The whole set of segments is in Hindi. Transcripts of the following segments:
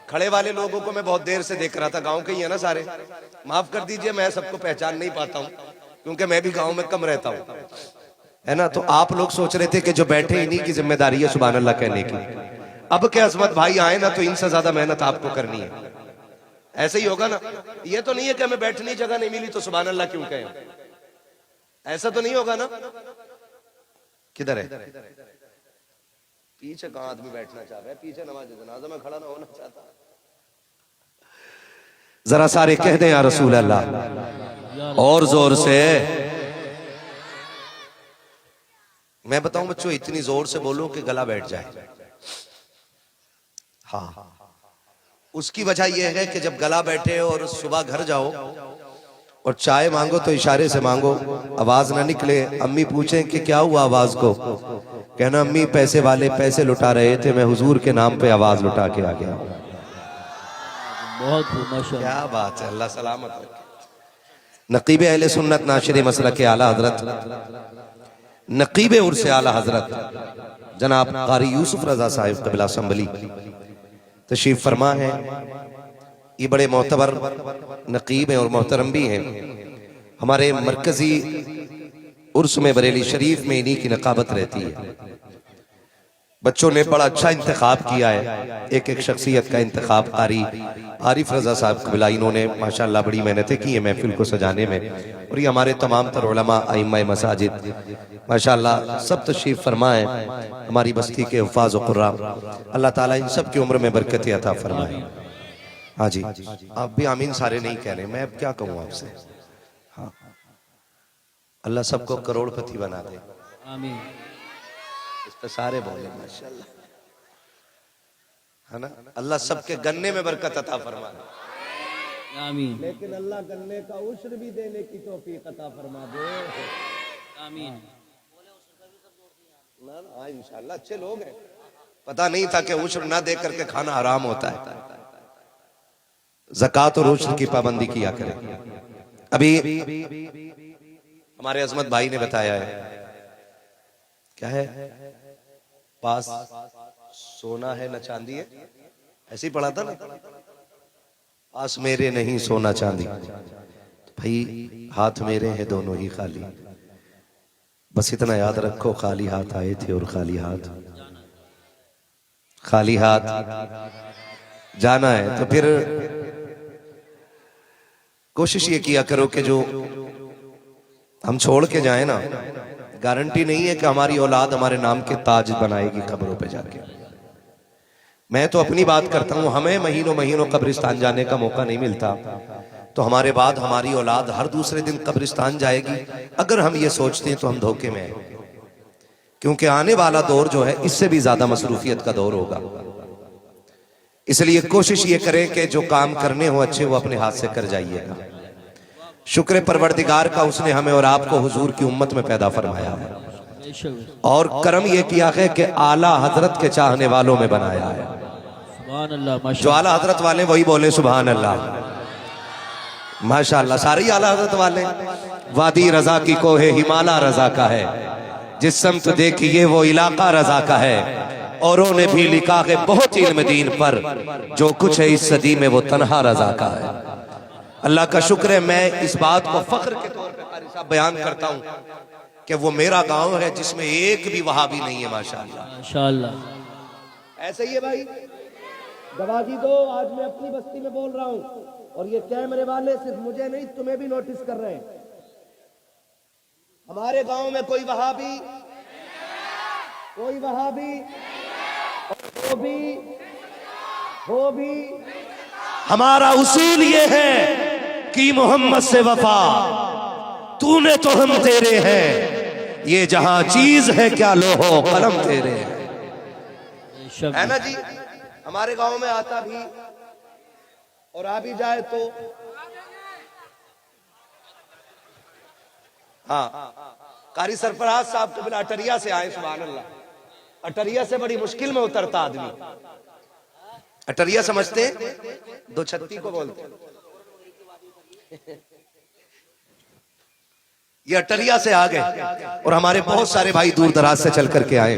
खड़े वाले लोगों को मैं बहुत देर से देख रहा था, गांव के ही है ना सारे, माफ कर दीजिए मैं सबको पहचान नहीं पाता हूँ क्योंकि मैं भी गांव में कम रहता हूँ, है ना। तो आप लोग सोच रहे थे कि जो बैठे इन्हीं की जिम्मेदारी है सुभान अल्लाह कहने की। अब के अजमत भाई आए ना तो इनसे ज्यादा मेहनत आपको करनी है। ऐसे ही होगा ना, ये तो नहीं है कि हमें बैठने जगह नहीं मिली तो सुभान अल्लाह क्यों कहें, ऐसा तो नहीं होगा ना। किधर है पीछे, कहां आदमी बैठना चाह रहा है पीछे, नमाज जनाजा में खड़ा ना होना चाहता। जरा सारे कह दें या रसूल अल्लाह और जोर से। मैं बताऊं बच्चों, इतनी जोर से बोलो कि गला बैठ जाए। हाँ, उसकी वजह यह है कि जब गला बैठे और सुबह घर जाओ और चाय मांगो तो इशारे से मांगो, आवाज ना निकले। अम्मी पूछें कि क्या हुआ आवाज को, कहना अम्मी पैसे वाले पैसे लुटा रहे थे, मैं हुजूर के नाम पे आवाज लुटा के आ गया। बहुत माशाअल्लाह, क्या बात है, अल्लाह सलामत रखे। नकीब अहले सुन्नत नाशिर मसलक आला हजरत नकीब उर्स आला हजरत जनाब कारी यूसुफ रजा साहिब कबिला संभली तशरीफ फरमा है। ये बड़े मोतबर नकीब हैं और मोहतरम भी हैं। हमारे मरकजी उर्स में बरेली शरीफ में इन्हीं की नकाबत रहती है। बच्चों ने बड़ा अच्छा इंतखाब किया है, एक एक शख्सियत का इंतखाब कारी आरिफ रजा साहब कबिला, इन्होंने माशाअल्लाह बड़ी मेहनतें की है महफिल को सजाने में। और ये हमारे तमाम तर उलमा अइम्मा मसाजिद माशाअल्लाह सब तशरीफ फरमाए, हमारी बस्ती के हुफ़ाज़ व क़ुर्रा, अल्लाह ताला इन सब की उम्र में बरकत अता फरमाए। हाँ जी, आप भी आमीन सारे नहीं कह रहे, मैं अब क्या कहूँ आपसे। हाँ, अल्लाह सबको करोड़पति बना दे, आमीन। इस पर सारे बोले माशाअल्लाह, है ना। अल्लाह सबके गन्ने में बरकत अता फरमा दे, आमीन। लेकिन अल्लाह गन्ने का उश्र भी देने की तौफीक अता फरमा दे, आमीन। ना हाँ इंशाअल्लाह। अच्छे लोग हैं, पता नहीं था कि उश्र ना दे करके खाना हराम होता है। ज़कात और उश्र की पाबंदी किया करें। अभी हमारे अजमत भाई ने बताया है, क्या है पास सोना है न चांदी है, ऐसे ही पढ़ा था ना, पास मेरे नहीं सोना चांदी, तो भाई हाथ मेरे हैं दोनों ही खाली, बस इतना याद रखो खाली हाथ आए थे और खाली हाथ जाना है। तो फिर कोशिश ये किया करो कि जो हम छोड़ के जाए ना, गारंटी नहीं है कि हमारी औलाद हमारे नाम के ताज बनाएगी कब्रों पे जाके। मैं तो अपनी बात करता हूं, हमें महीनों महीनों कब्रिस्तान जाने का मौका नहीं मिलता, तो हमारे बाद हमारी औलाद हर दूसरे दिन कब्रिस्तान जाएगी। अगर हम ये सोचते हैं तो हम धोखे में हैं, क्योंकि आने वाला दौर जो है इससे भी ज्यादा मसरूफियत का दौर होगा। इसलिए कोशिश ये करें कि जो काम करने हो अच्छे वो अपने हाथ से कर जाइएगा। शुक्र परवरदिगार का, उसने हमें और आपको हुजूर की उम्मत में पैदा फरमाया है, और करम यह किया है कि आला हजरत के चाहने वालों में बनाया है। सुभान अल्लाह, जो आला हजरत वाले वही बोले सुभान अल्लाह, माशाअल्लाह। सारे आला हजरत वाले। वादी रजा की कोहे हिमाला रजा का है, जिस समत देखिए वो इलाका रजा का है, औरों ने भी लिखा है बहुत इल्म दीन पर, जो कुछ है इस सदी में वो तन्हा रजा का है। अल्लाह का शुक्र है, मैं इस बात को फख्र के तौर पे कारी साहब बयान करता हूँ कि वो मेरा गांव है जिसमें एक भी वहाबी नहीं है, माशाअल्लाह माशाअल्लाह। ऐसे ही है भाई, गवाही दो। आज मैं अपनी बस्ती में बोल रहा हूँ और ये कैमरे वाले सिर्फ मुझे नहीं तुम्हें भी नोटिस कर रहे हैं। हमारे गांव में कोई वहाबी वो भी हमारा उसूल ये है कि मोहम्मद से वफा, तूने तो हम तेरे हैं, ये जहां चीज है क्या लोहो कलम तेरे है ना जी। हमारे गांव में आता भी और आ भी जाए तो हाँ, कारी सरफराज साहब कबिला अटरिया से आए, सुभान अल्लाह। अटरिया से बड़ी मुश्किल में उतरता आदमी। अटरिया समझते, दो छत्ती को बोलते। ये अटरिया से आ गए और हमारे बहुत सारे भाई दूर दराज से चल करके आए।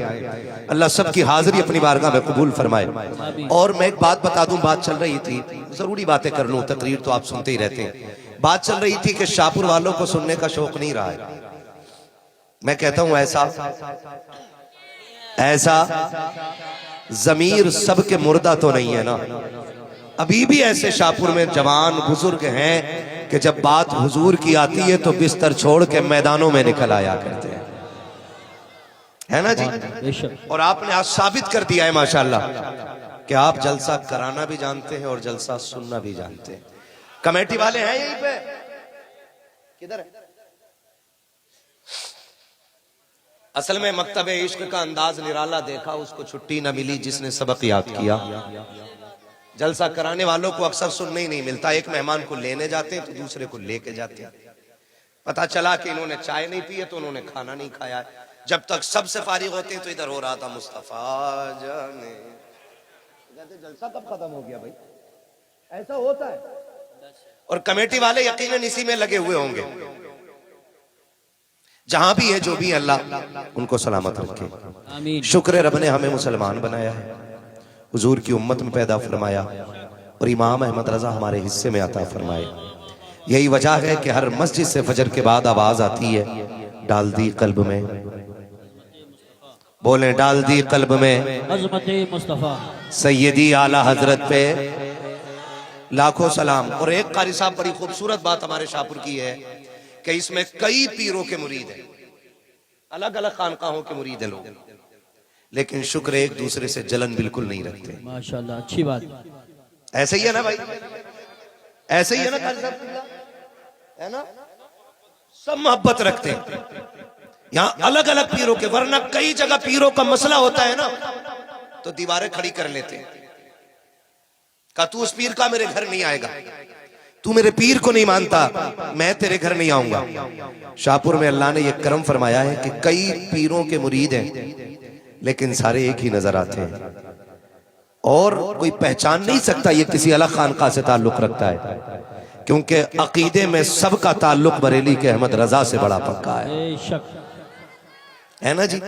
अल्लाह सबकी हाजिरी अपनी बारगाह में कबूल फरमाए। और मैं एक बात बता दूं, बात चल रही थी, जरूरी बातें कर लूं, तकरीर तो आप सुनते ही रहते हैं। बात चल रही थी कि शाहपुर वालों को सुनने का शौक नहीं रहा है। मैं कहता हूं ऐसा जमीर सबके मुर्दा तो नहीं है ना। अभी भी ऐसे शाहपुर में जवान बुजुर्ग हैं कि जब बात हुजूर की आती है तो बिस्तर छोड़ के मैदानों में निकल आया करते हैं, है ना जी। और आपने आज साबित कर दिया है माशाल्लाह कि आप जलसा कराना भी जानते हैं और जलसा सुनना भी जानते हैं। कमेटी वाले हैं यहीं पे, किधर है? असल में मकतब इश्क का अंदाज निराला देखा, उसको छुट्टी न मिली जिसने सबक याद किया। जलसा कराने वालों को अक्सर सुनने ही नहीं मिलता। एक मेहमान को लेने जाते हैं तो दूसरे को लेके जाते हैं। पता चला कि इन्होंने चाय नहीं पी है तो उन्होंने खाना नहीं खाया है। जब तक सबसे फारिग होते हैं तो इधर हो रहा था मुस्तफा जाने, कहते जलसा कब खत्म हो गया भाई, ऐसा होता है। और कमेटी वाले यकीनन इसी में लगे हुए होंगे। जहां भी है जो भी अल्लाह उनको सलामत रखे। शुक्र रब ने हमें मुसलमान बनाया है, हुजूर की उम्मत में पैदा फरमाया और इमाम अहमद रजा हमारे हिस्से में अता फरमाए। यही वजह है कि हर मस्जिद से फजर के बाद आवाज आती है, डाल दी कल्ब में, बोले डाल दी कल्ब में अज़मते मुस्तफा सैयदी आला हजरत पे लाखों सलाम। और एक कारी साहब बड़ी खूबसूरत बात हमारे शाहपुर की है कि इसमें कई पीरों के मुरीद हैं, अलग अलग खानकाहों के मुरीद है लोग, लेकिन शुक्र एक दूसरे से जलन बिल्कुल नहीं रखते। माशाल्लाह, अच्छी बात। ऐसे ही है ना भाई, ऐसे ही है ना कारी साहब, है ना, सब मोहब्बत रखते हैं। यहाँ अलग अलग पीरों के, वरना कई जगह पीरों का मसला होता है ना तो दीवारें खड़ी कर लेते हैं। का तू उस पीर का मेरे घर नहीं आएगा, तू मेरे पीर को नहीं मानता, मैं तेरे घर नहीं आऊंगा। शाहपुर में अल्लाह ने यह करम फरमाया है कि कई पीरों के मुरीद हैं लेकिन सारे एक ही नजर आते हैं और कोई पहचान नहीं सकता ये किसी अलग खानका से ताल्लुक रखता है, क्योंकि अकीदे में सबका ताल्लुक बरेली के अहमद रजा से बड़ा पक्का है ना जी।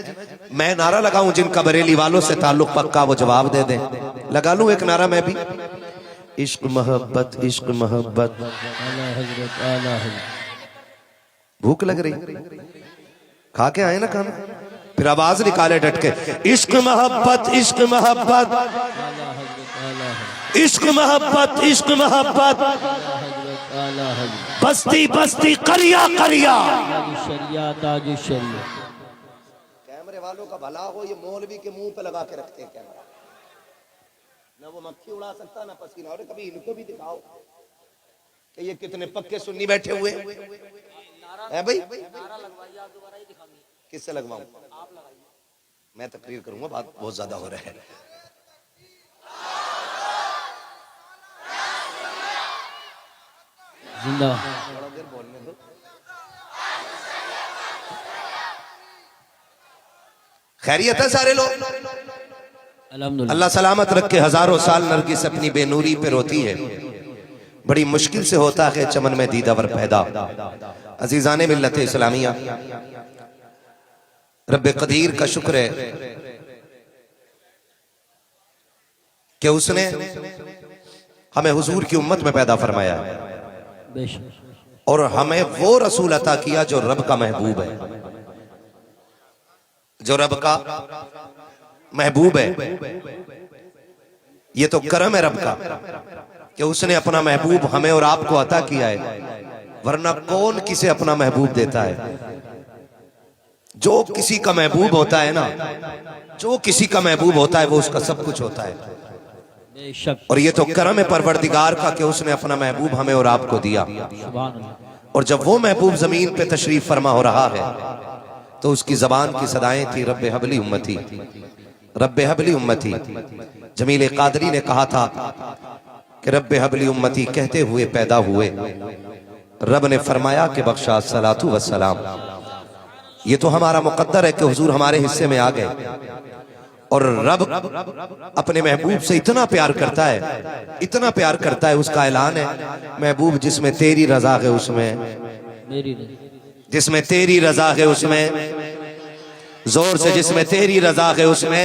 मैं नारा लगाऊं जिनका बरेली वालों से ताल्लुक पक्का, वो जवाब दे दें। लगा लूं एक नारा मैं भी, इश्क मोहब्बत इश्क मोहब्बत। भूख लग रही, खा के आए ना खाना, फिर आवाज निकाले डट के, इश्क मोहब्बत इश्क मोहब्बत इश्क मोहब्बत इश्क मोहब्बत, बस्ती बस्ती करिया करिया। कैमरे वालों का भला हो, ये मौलवी के मुंह पे लगा के रखते हैं कैमरा, ना वो मक्खी उड़ा सकता ना पसीना। और कभी इनको भी दिखाओ कि ये कितने पक्के सुन्नी बैठे हुए हैं भाई। किससे लगवाऊं? मैं तकरीर करूंगा, बात बहुत ज्यादा हो रहा है। जिंदा बोलने दो। खैरियत है सारे लोग? अल्लाह सलामत रखे। हजारों साल नरगिस अपनी बेनूरी पे रोती है, बड़ी मुश्किल से होता है चमन में दीदावर पैदा। अजीजाने मिल्लत इस्लामिया, रब्बे कदीर का शुक्र है कि उसने हमें हुजूर की उम्मत में पैदा फरमाया और हमें वो रसूल अता किया जो रब का महबूब है, जो रब का महबूब है। ये तो करम है रब का कि उसने अपना महबूब हमें और आपको अता किया है, वरना कौन किसे अपना महबूब देता है। जो किसी का महबूब होता है ना, जो किसी का महबूब होता है वो उसका सब कुछ होता है। और ये तो करम है परवरदिगार का कि उसने अपना महबूब हमें और आपको दिया। और जब वो महबूब जमीन पे तशरीफ फरमा हो रहा है तो उसकी जबान की सदाएं थी, रब्बे हबली उम्मती रब्बे हबली उम्मती। जमील कादरी ने कहा था कि रब्बे हबली उम्मती कहते हुए पैदा हुए, रब ने फरमाया कि बख्शा सलातु वस्सलाम। ये तो हमारा मुकद्दर है कि हुजूर हमारे हिस्से में आ गए। और रब अपने महबूब से इतना प्यार करता है, इतना प्यार करता है, उसका ऐलान है, महबूब जिसमें तेरी रजा है उसमें जिसमें तेरी रजा है उसमें, जोर से, जिसमें तेरी रजा है उसमें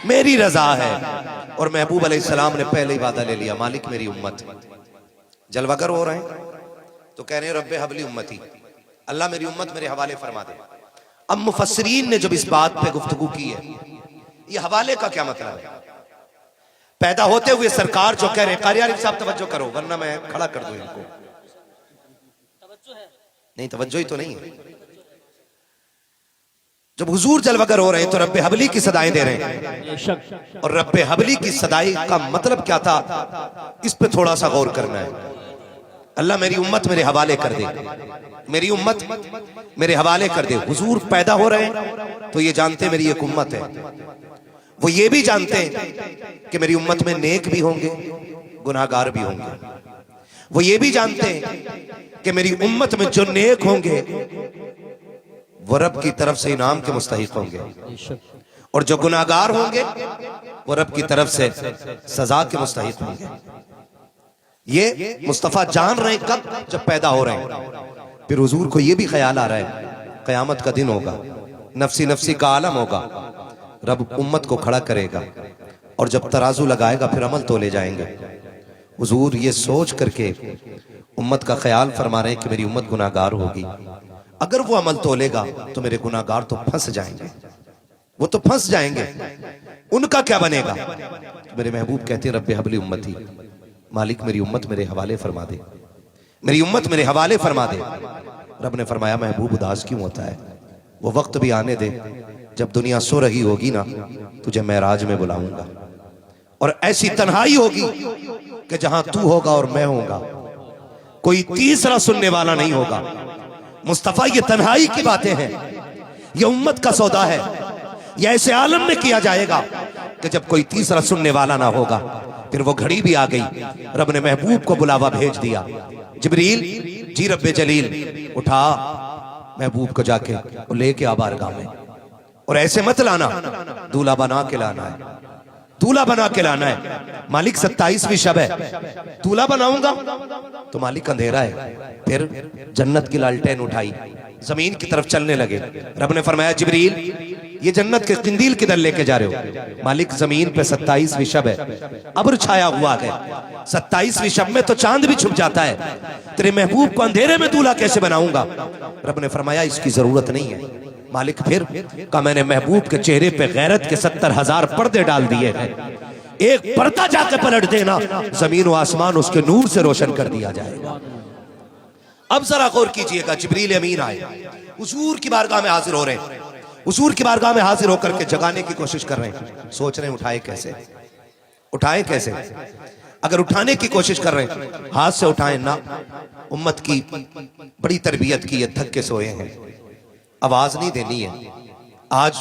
मेरी रजा है। और महबूब अलैहिस्सलाम ने पहले ही वादा ले लिया, मालिक मेरी उम्मत। जलवागर हो रहे हैं तो कह रहे हैं रब्बे हबली उम्मती, अल्लाह मेरी उम्मत मेरे हवाले फरमा दे। अब मुफस्सिरीन ने जब इस बात पे गुफ्तगू की है, ये हवाले का क्या मतलब है? पैदा होते हुए सरकार जो कह रहे हैं, कारी आरिफ साहब तवज्जो करो वरना मैं खड़ा कर दूं इनको। नहीं तवज्जो ही तो नहीं है। जब हुजूर जलवागर हो रहे हैं तो रब्बे हबली की सदाएं दे रहे हैं, और रब्बे हबली की सदाई का मतलब क्या था, इस पे थोड़ा सा गौर करना है। अल्लाह मेरी उम्मत मेरे हवाले कर दे, मेरी उम्मत मेरे हवाले कर दे। हुजूर पैदा हो रहे हैं तो ये जानते मेरी एक उम्मत है, वो ये भी जानते हैं कि मेरी उम्मत में नेक भी होंगे गुनाहगार भी होंगे। वो ये भी जानते हैं कि मेरी उम्मत में जो नेक होंगे वो रब की तरफ से इनाम के मुस्तहिक होंगे, और जो गुनाहगार होंगे वो रब की तरफ से सजा के मुस्तहिक होंगे। ये मुस्तफा जान रहे हैं कब, जब पैदा हो रहे हैं। फिर हुजूर को ये भी ख्याल आ रहा है कयामत का दिन होगा, नफसी नफसी का आलम होगा, रब उम्मत को खड़ा करेगा और जब तराजू लगाएगा फिर अमल तोले जाएंगे। हुजूर ये सोच करके उम्मत का ख्याल फरमा रहे हैं कि मेरी उम्मत गुनाहगार होगी, अगर वो अमल तोलेगा तो मेरे गुनाहगार तो फंस जाएंगे, वो तो फंस जाएंगे, उनका क्या बनेगा? मेरे महबूब कहते हैं रब्बे हबली उम्मती, मालिक मेरी उम्मत मेरे हवाले फरमा दे, मेरी उम्मत मेरे हवाले फरमा दे। रब ने फरमाया महबूब उदास क्यों होता है, वो वक्त भी आने दे जब दुनिया सो रही होगी ना, तुझे महराज में बुलाऊंगा और ऐसी तन्हाई होगी कि जहां तू होगा और मैं होगा, कोई तीसरा सुनने वाला नहीं होगा। मुस्तफा ये तन्हाई की बातें हैं, ये उम्मत का सौदा है, ये ऐसे आलम में किया जाएगा कि जब कोई तीसरा सुनने वाला ना होगा। फिर वो घड़ी भी आ गई, रब ने महबूब को बुलावा भेज दिया, जिब्रील जी रब्बे जलील उठा महबूब को जाके वो लेके आ बारगाह में, और ऐसे मत लाना, दूल्हा बना के लाना है, दूल्हा बना के लाना है। मालिक 27वीं शब है, दूल्हा बनाऊंगा तो मालिक अंधेरा है। फिर जन्नत की लालटेन उठाई, जमीन की तरफ चलने लगे। रब ने फरमाया जिब्रील ये जन्नत के किंदील किधर लेके जा रहे हो? मालिक जमीन पे 27वीं शब है, अब्र छाया हुआ है, 27वीं शब में तो चांद भी छुप जाता है, तेरे महबूब को अंधेरे में दूल्हा कैसे बनाऊंगा? रब ने फरमाया इसकी जरूरत नहीं है। मालिक फिर कहा मैंने महबूब के चेहरे पे गैरत के 70,000 पर्दे डाल दिए हैं, एक पर्दा जाके पलट देना, जमीन व आसमान उसके नूर से रोशन कर दिया जाएगा। अब जरा गौर कीजिएगा, जिब्रील अमीन आए, हुजूर की बारगाह में हाजिर हो रहे हैं, हुजूर की बारगाह में हाजिर होकर के जगाने की कोशिश कर रहे हैं, सोच रहे हैं उठाए कैसे, उठाए कैसे। अगर उठाने की कोशिश कर रहे हैं हाथ से उठाएं ना, उम्मत की बड़ी तरबियत की है, थक के सोए हैं, आवाज नहीं देनी है। आज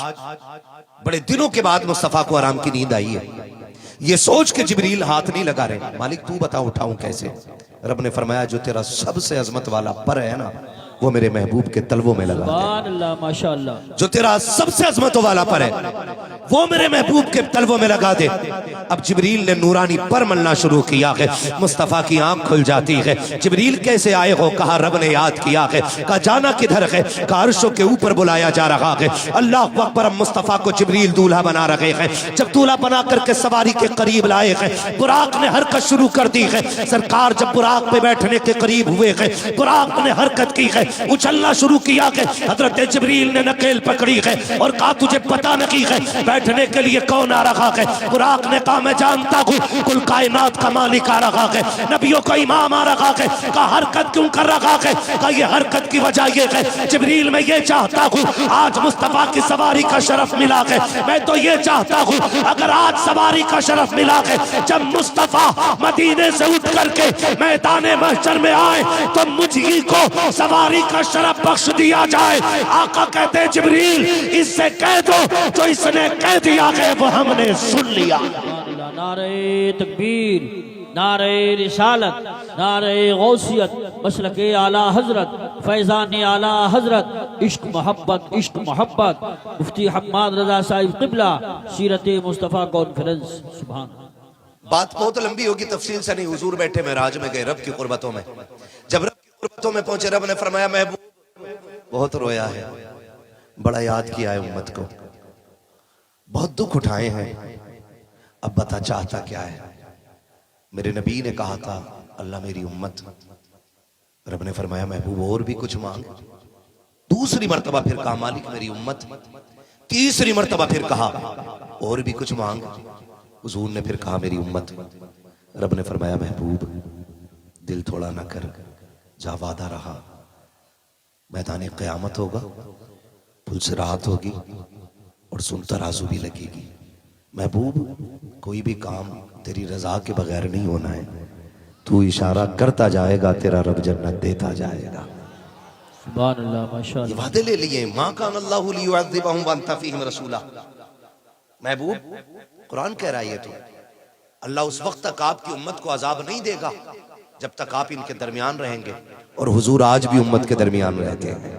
बड़े दिनों के बाद मुस्तफा को आराम की नींद आई है, ये सोच के जिब्रील हाथ नहीं लगा रहे। मालिक तू बता उठाऊं कैसे? रब ने फरमाया जो तेरा सबसे अजमत वाला पर है ना, वो मेरे महबूब के तलवों में लगा दे। माशाअल्लाह। जो तेरा सबसे अजमत वाला पर है वो मेरे महबूब के तलवों में लगा दे। अब जिब्रील ने नूरानी पर मलना शुरू किया है, मुस्तफा की आंख खुल जाती है। जिब्रील कैसे आए हो? कहा रब ने याद किया है। कहा जाना किधर है? कहा अर्शों के ऊपर बुलाया जा रहा है। अल्लाह अकबर। मुस्तफा को जिब्रील दूल्हा बना रहे हैं। जब दूल्हा बना करके सवारी के करीब लाए हैं, बुराक ने हरकत शुरू कर दी है। सरकार जब बुराक पे बैठने के करीब हुए हैं, बुराक ने हरकत की है, उछलना शुरू किया है। हजरत जिब्रील ने नकेल पकड़ी है और कहा तुझे पता नहीं है बैठने के लिए कौन आ रहा है? बुराक ने कहा मैं जानता हूँ, कुल कायनात का मालिक आ रहा है, नबियों का इमाम आ रहा है। कहा हरकत क्यों कर रहा है? कहा ये हरकत की वजह ये है जिब्रील मैं ये चाहता हूँ आज मुस्तफा की सवारी का शरफ मिला है। मैं तो ये चाहता हूँ अगर आज सवारी का शरफ मिला है, जब मुस्तफा मदीने से उठ करके मैदान महशर में आए तो मुझी को सवारी का शरफ बख्श दिया जाए। आका कहते हैं जिब्रील इससे कह दो जो इसने कह दिया है वो हमने सुन लिया। नारे तकबीर, नारे रिसालत, नारे गौसियत, मसलके आला हजरत, फैजान आला हजरत, इश्क मोहब्बत, मुफ्ती हम्माद रजा साहिब क़िबला, सीरत मुस्तफ़ा कॉन्फ्रेंस। सुभान। बात बहुत लंबी होगी, तफसील से नहीं। हुजूर बैठे मेराज में गए रब की कुर्बतों में। जब रब की कुर्बतों में पहुंचे, रब ने फरमाया महबूब बहुत रोया है, बड़ा याद किया है उम्मत को, बहुत दुख उठाए हैं। अब बता चाहता क्या है। मेरे नबी ने कहा था अल्लाह मेरी उम्मत, रब ने फरमाया महबूब और भी कुछ मांग। दूसरी मर्तबा फिर कहा मालिक मेरी उम्मत। तीसरी मर्तबा फिर कहा और भी कुछ मांग। हुजूर ने फिर कहा मेरी उम्मत। रब ने फरमाया महबूब दिल थोड़ा ना कर, जा वादा रहा, मैदान क़यामत होगा, पुलसरात होगी और सुन तराजू भी लगेगी। महबूब कोई भी काम तेरी रजा के बगैर नहीं होना है, तू इशारा करता जाएगा तेरा रब जन्नत देता जाएगा। सुभान अल्लाह, माशाअल्लाह। ये वादे ले लिए, माँ कान अल्लाहु लियुअज़्ज़िबहुम व अंता फ़ीहिम रसूला। महबूब कुरान कह रहा है ये तो, अल्लाह उस वक्त तक आपकी उम्मत को अजाब नहीं देगा जब तक आप इनके दरमियान रहेंगे। और हुजूर आज भी उम्मत के दरमियान रहते हैं,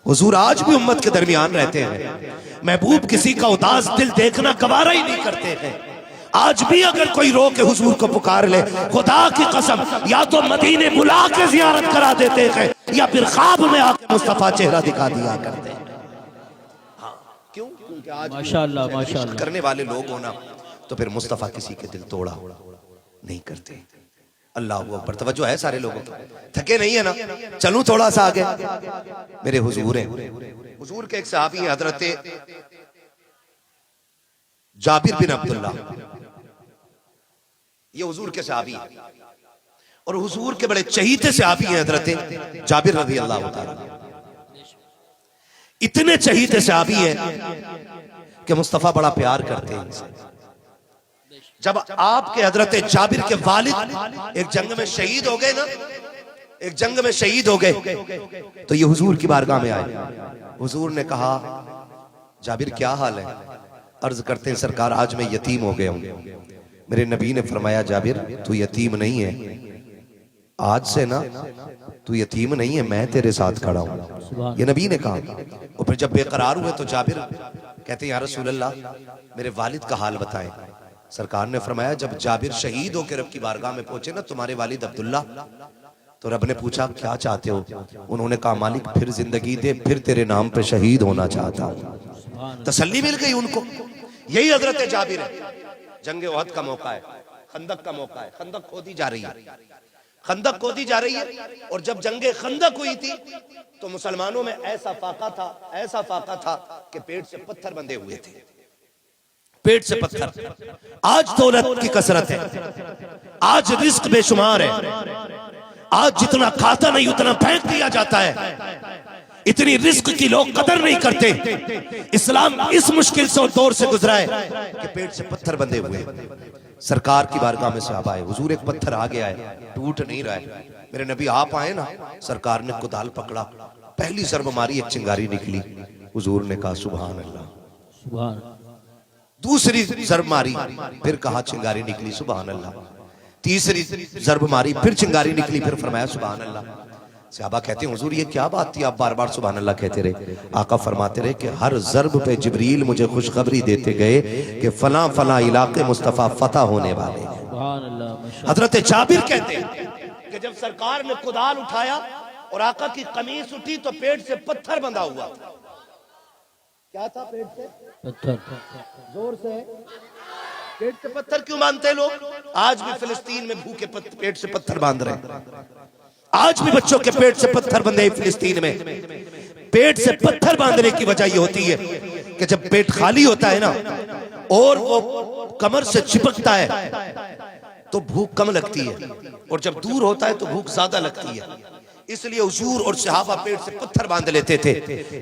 हुजूर आज भी उम्मत के दरमियान रहते हैं। महबूब किसी का उदास दिल देखना गवारा ही नहीं करते हैं। आज भी अगर कोई रो के हुजूर को पुकार ले, खुदा की कसम या तो मदीने बुला के जियारत करा देते हैं या फिर ख्वाब में आके मुस्तफा चेहरा दिखा दिया करते हैं। हाँ, क्यों? क्योंकि आज माशाअल्लाह, माशाअल्लाह। करने वाले लोग होना तो फिर मुस्तफा किसी के दिल तोड़ा नहीं करते। अल्लाह अकबर। तवज्जो है सारे लोगों की, थके नहीं है ना? चलूं थोड़ा सा आगे। मेरे हुजूर हैं, हुजूर के एक सहाबी हैं हजरत जाबिर बिन अब्दुल्ला, ये हुजूर के सहाबी हैं और हुजूर के बड़े चहीते सहाबी हैं हजरत जाबिर रज़ी अल्लाह तआला। इतने चहीते सहाबी हैं कि मुस्तफा बड़ा प्यार करते हैं इनसे। जब आपके हजरत जाबिर के वालिद एक जंग में शहीद हो गए ना, एक जंग में शहीद हो गए, तो ये हुजूर की बारगाह में आए। हुजूर ने कहा जाबिर क्या हाल है? अर्ज करते हैं सरकार आज मैं यतीम हो गया हूं। मेरे नबी ने फरमाया जाबिर तू यतीम नहीं है, आज से ना तू यतीम नहीं है, मैं तेरे साथ खड़ा हूं। ये नबी ने कहा। और फिर जब बेकरार हुए तो जाबिर कहते हैं या रसूल अल्लाह मेरे वालिद का हाल बताएं। सरकार ने फरमाया जब जाबिर शहीद होकर रब की बारगाह में पहुंचे ना तुम्हारे वालिद अब्दुल्ला, तो रब ने पूछा क्या चाहते हो? उन्होंने कहा मालिक फिर जिंदगी दे, फिर तेरे नाम पे शहीद होना चाहता हूं। तसल्ली मिल गई उनको। यही हजरत जाबिर है। जंगे ओहद का मौका है, खंदक का मौका है, खंदक खोदी जा रही है, खंदक खोदी जा रही है। और जब जंगे खंदक हुई थी तो मुसलमानों में ऐसा फाका था, ऐसा फाका था कि पेट से पत्थर बंधे हुए थे, पेट से पत्थर। आज दौलत की कसरत है, आज रिस्क बेशुमार है, आज जितना खाता नहीं उतना फेंक दिया जाता है, इतनी रिस्क की लोग कदर नहीं करते। इस्लाम इस मुश्किल से दौर से गुजरा है कि पेट से पत्थर बंधे हुए। सरकार की बारगाह में साहब आए, हुजूर एक पत्थर आ गया है, टूट नहीं रहा है। मेरे नबी आप आए ना, सरकार ने कुदाल पकड़ा, पहली जरब मारी, एक चिंगारी निकली। हुजूर ने कहा सुभान अल्लाह, सुभान। दूसरी जरब मारी, फिर कहा चिंगारी निकली, सुभान अल्लाह। तीसरी जरब मारी, फिर चिंगारी निकली, फिर फरमाया सुभान अल्लाह। सहाबा कहते हैं हुजूर ये क्या बात थी, आप बार बार सुभान अल्लाह कहते रहे? आका फरमाते रहे कि हर जरब पे जिब्रील मुझे खुशखबरी देते गए कि फला फला इलाके मुस्तफा फतह होने वाले। हजरत जाबिर कहते हैं कि जब सरकार ने कुदाल उठाया और आका की कमीज उठी तो पेट से पत्थर बंधा हुआ। क्या था पेट से? पत्थर। जोर से पेट से पत्थर क्यों बांधते लोग? आज भी फिलिस्तीन में भूखे पेट से पत्थर बांध रहे हैं, आज भी बच्चों के पेट से पत्थर बंधे फिलिस्तीन में। पेट से पत्थर बांधने की वजह यह होती है कि जब पेट खाली होता है ना और वो कमर से चिपकता है तो भूख कम लगती है, और जब दूर होता है तो भूख ज्यादा लगती है। इसलिए हुजूर और सहाबा पेट से पत्थर बांध लेते थे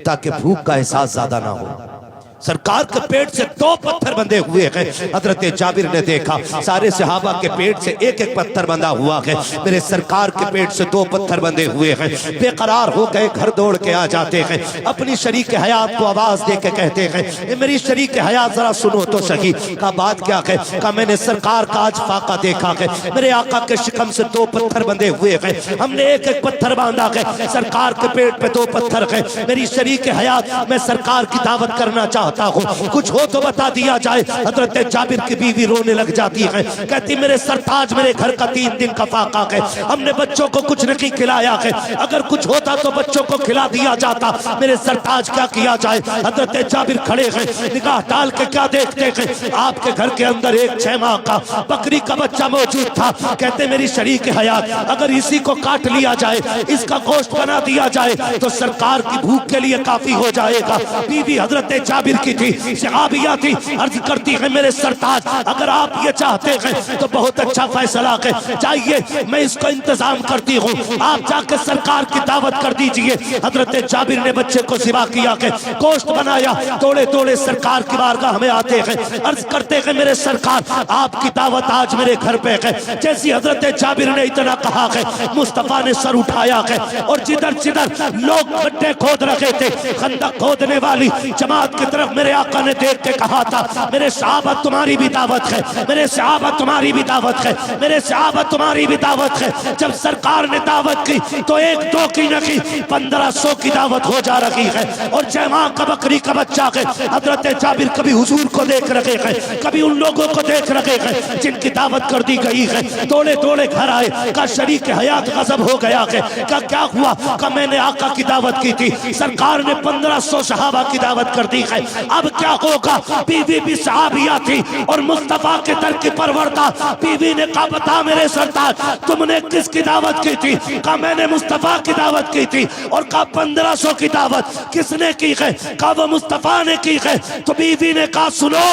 ताकि भूख का एहसास ज्यादा ना हो। सरकार के पेट से 2 पत्थर बंधे हुए हैं। हजरत जाबिर ने देखा सारे सहाबा के पेट से एक एक पत्थर बंधा हुआ है, मेरे सरकार के पेट से 2 पत्थर बंधे हुए हैं। बेकरार हो गए, घर दौड़ के आ जाते हैं, अपनी शरीक हयात को आवाज दे के कहते हैं मेरी शरीक हयात जरा सुनो तो सही। का बात क्या है? का मैंने सरकार का आज फाका देखा है, मेरे आका के शिकम से 2 पत्थर बंधे हुए हैं, हमने एक एक पत्थर बांधा है, सरकार के पेट पे 2 पत्थर है। मेरी शरीक हयात मैं सरकार की दावत करना चाहता चाहता हूँ, कुछ हो तो बता दिया जाए। हजरत जाबिर की बीवी रोने लग जाती है, कहती मेरे सरताज मेरे घर का 3 दिन का फाका है, हमने बच्चों को कुछ नहीं खिलाया है, अगर कुछ होता तो बच्चों को खिला दिया जाता, मेरे सरताज क्या किया जाए। हजरत जाबिर खड़े हैं, निगाह डाल के क्या देखते हैं, आपके घर के अंदर एक 6 माह का बकरी का बच्चा मौजूद था। कहते मेरी शरीक हयात, अगर इसी को काट लिया जाए, इसका गोश्त बना दिया जाए तो सरकार की भूख के लिए काफी हो जाएगा। बीवी हजरत जाबिर की थी, सहाबिया थी, अर्ज करती है मेरे सरताज अगर आप ये चाहते हैं तो बहुत अच्छा फैसला है, चाहिए मैं इसको इंतजाम करती हूँ, आप जाकर सरकार की दावत कर दीजिए। हजरत जाबिर ने बच्चे को ज़िबा किया है, गोश्त बनाया, तोड़े तोड़े सरकार की बारगाह में आते हैं, अर्ज करते हैं मेरे सरकार आपकी दावत आज मेरे घर पे है। जैसी हजरत जाबिर ने इतना कहा है, मुस्तफा ने सर उठाया है और जिधर जिधर लोग गड्ढे खोद रहे थे, खंदक खोदने वाली जमात की तरफ मेरे आका ने देख के कहा था मेरे सहाबा तुम्हारी भी दावत है, मेरे सहाबा तुम्हारी भी दावत है, मेरे सहाबा तुम्हारी भी दावत है। जब सरकार ने दावत की तो 1-2 की नहीं 1500 की दावत हो जा रही है और 6 माह का बकरी का बच्चा है। हजरत जाबिर कभी हुजूर को देख रहे हैं, कभी उन लोगों को देख रहे हैं जिनकी दावत कर दी गई है, तोड़े तोड़े घर आए, का शरीक हयात गजब हो गया है, का क्या हुआ, का मैंने आका की दावत की थी, सरकार ने 1500 सहाबा की दावत कर दी है, अब क्या होगा। बीवी भी सहाबिया थी और मुस्तफा के दर की परवरदा, बीवी ने कहा बता मेरे सरताज तुमने किसकी दावत की थी, कहा मैंने मुस्तफा की दावत की थी, और कहा 1500 की दावत किसने की है, कहा वो मुस्तफा ने की है। तो बीवी ने कहा सुनो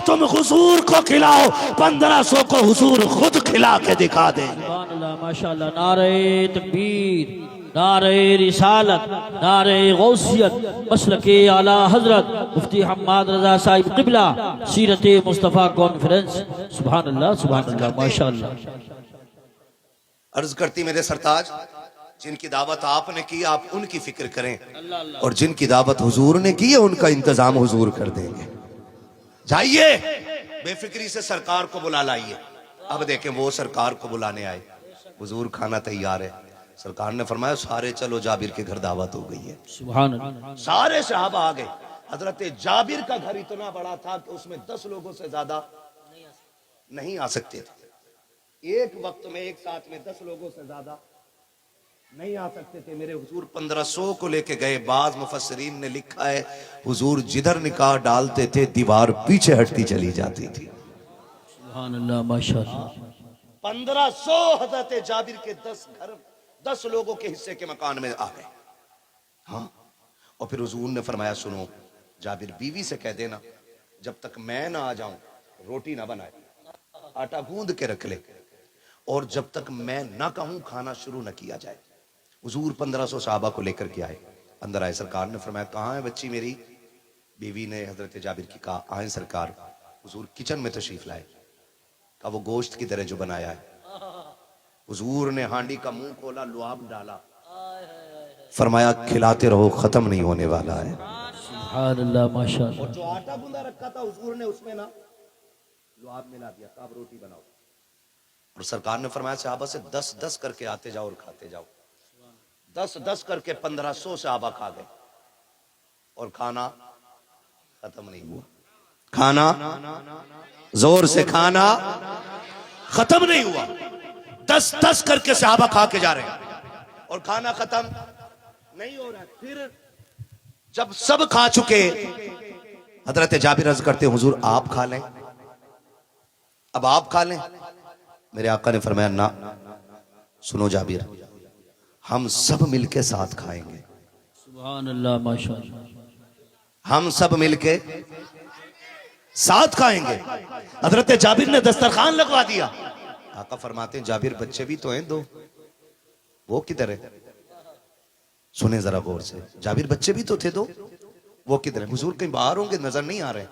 तुम हुजूर को खिलाओ, 1500 को हुजूर खुद खिला के दिखा दे। सुभान अल्लाह माशाअल्लाह। नारे तकबीर, नारे रिसालत, नारे गौसियत, मसलके आला हजरत मुफ्ती हम्माद रजा साहिब क़िबला, सीरत मुस्तफ़ा कॉन्फ्रेंस। सुभान अल्लाह सुभान अल्लाह माशाअल्लाह। अर्ज करती मेरे सरताज जिनकी दावत आपने की आप उनकी फिक्र करें, और जिनकी दावत हुजूर ने की है उनका इंतजाम हुजूर कर देंगे। जाइए बेफिक्री से सरकार को बुला लाइए। अब देखें वो सरकार को बुलाने आए, हुजूर खाना तैयार है, सरकार ने फरमाया सारे चलो जाबिर के घर दावत हो गई है। सुभान अल्लाह। सारे सहाबा आ गए। हजरत जाबिर का घर इतना बड़ा था कि उसमें 10 लोगों से ज्यादा नहीं आ सकते थे, एक वक्त में एक साथ में 10 लोगों से ज्यादा नहीं आ सकते थे। मेरे हुजूर 1500 को लेके गए। बाज मुफस्सरीन ने लिखा है हुजूर जिधर निकाह डालते थे दीवार पीछे हटती चली जाती थी। सुभान अल्लाह माशाअल्लाह। 1500 हजरत जाबिर के 10 लोगों के हिस्से के मकान में आ गए। हाँ, और फिर हुजूर ने फरमाया सुनो जाबिर बीवी से कह देना जब तक मैं ना आ जाऊं रोटी ना बनाए, आटा गूंद के रख ले, और जब तक मैं ना कहूं खाना शुरू न किया जाए। हुजूर 1500 सहाबा को लेकर के आए, अंदर आए। सरकार ने फरमाया कहाँ है बच्ची मेरी। बीवी ने हजरत जाबिर की कहा आए सरकार। हुजूर किचन में तशरीफ लाए, कहा वो गोश्त की तरह जो बनाया है। हुजूर ने हांडी का मुंह खोला, लुआब डाला, फरमाया खिलाते रहो खत्म नहीं होने वाला है। सुभान अल्लाह माशाअल्लाह। और जो आटा गूंदा रखा था हुजूर ने उसमें ना लुआब मिला दिया, कहा रोटी बनाओ। और सरकार ने फरमाया सहाबा से 10-10 करके आते जाओ और खाते जाओ। 10-10 करके 1500 सहाबा खा गए और खाना खत्म नहीं हुआ। खाना जोर से खाना खत्म नहीं हुआ। 10-10 करके सहाबा खा के जा रहे हैं और खाना खत्म नहीं हो रहा। फिर जब सब खा चुके हजरत जाबिर अर्ज करते हुजूर आप खा लें, अब आप खा लें। मेरे आका ने फरमाया ना, सुनो जाबिर हम सब मिलके साथ खाएंगे। सुभान अल्लाह माशाअल्लाह। हम सब मिलके साथ खाएंगे। हजरत जाबिर ने दस्तरखान लगवा दिया। आका फरमाते हैं जाबिर बच्चे भी तो हैं 2, वो किधर है। सुने जरा गौर से, जाबिर बच्चे भी तो थे 2, वो किधर है। हुजूर कहीं बाहर होंगे, नजर नहीं आ रहे।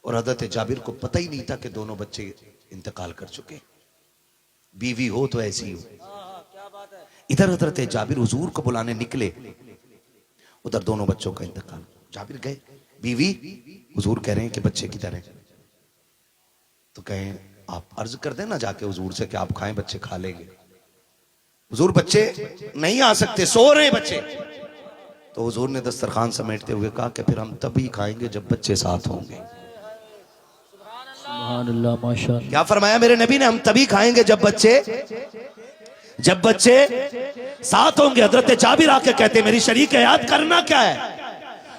और हजरत जाबिर को पता ही नहीं था कि दोनों बच्चे इंतकाल कर चुके। बीवी हो तो ऐसी हो। इधर हजरत जाबिर हुजूर को बुलाने निकले, उधर दोनों बच्चों का इंतकाल। जाबिर गए, बीवी हुजूर कह रहे हैं कि बच्चे किधर हैं। तो कहें आप अर्ज कर देना जाके हुजूर से कि आप खाएं, बच्चे खा लेंगे। हुजूर बच्चे नहीं आ सकते, सो रहे बच्चे। तो हुजूर ने दस्तरखान समेटते हुए कहा कि फिर हम तभी खाएंगे जब बच्चे साथ होंगे। सुभान अल्लाह माशाअल्लाह। क्या फरमाया मेरे नबी ने? हम तभी खाएंगे जब बच्चे साथ होंगे। हजरत जाबिर आके कहते मेरी शरीक है, याद करना क्या है?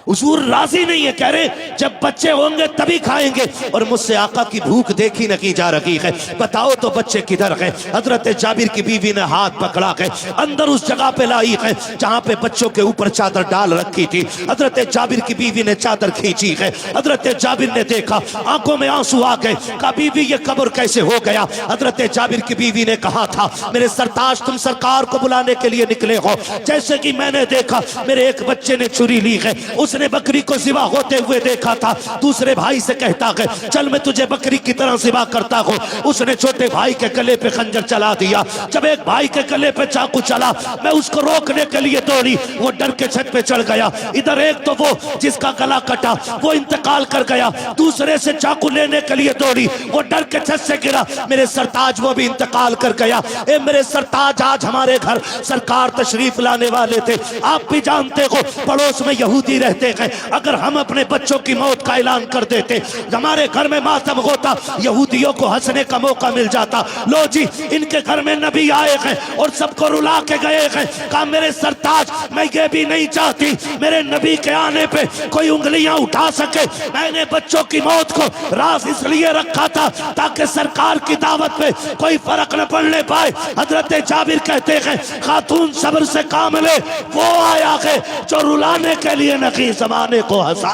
हुजूर राजी नहीं है, कह रहे जब बच्चे होंगे तभी खाएंगे। और मुझसे आका की भूख देखी न की जा रही है, बताओ तो बच्चे किधर गए? हजरत जाबिर की बीवी ने हाथ पकड़ा के अंदर उस जगह पे लाई है जहां पे बच्चों के ऊपर चादर डाल रखी थी। हजरत जाबिर की बीवी ने चादर खींची है। हजरत जाबिर ने देखा, आंखों में आंसू आ गए। कहा बीवी ये कब्र कैसे हो गया? हजरत जाबिर की बीवी ने कहा था मेरे सरताज तुम सरकार को बुलाने के लिए निकले हो, जैसे कि मैंने देखा मेरे एक बच्चे ने छुरी ली है, उसने बकरी को ज़िबा होते हुए देखा था। दूसरे भाई से कहता है चल मैं तुझे बकरी की तरह ज़िबा करता हूँ। उसने छोटे भाई के गले पे खंजर चला दिया। जब एक भाई के गले पे चाकू चला, मैं उसको रोकने के लिए दौड़ी, वो डर के छत पे चढ़ गया। इधर एक तो वो जिसका गला कटा वो इंतकाल कर गया, दूसरे से चाकू लेने के लिए दौड़ी, वो डर के छत से गिरा। मेरे सरताज वो भी इंतकाल कर गया। ए मेरे सरताज आज हमारे घर सरकार तशरीफ लाने वाले थे। आप भी जानते हो पड़ोस में यहूदी रहते हैं, अगर हम अपने बच्चों की मौत का ऐलान कर देते हमारे घर में मातम होता, यहूदियों को हंसने का मौका मिल जाता। लो जी इनके घर में नबी आए हैं और सबको रुला के गए हैं। कहा मेरे सरताज मैं ये भी नहीं चाहती मेरे नबी के आने पे कोई उंगलियां उठा सके। मैंने बच्चों की मौत को राज इसलिए रखा था ताकि सरकार की दावत पे कोई फर्क न पड़ने पाए। हजरत जाबिर कहते हैं खातून सब्र से काम ले, वो आया है जो रुलाने के लिए नहीं जमाने को हंसा।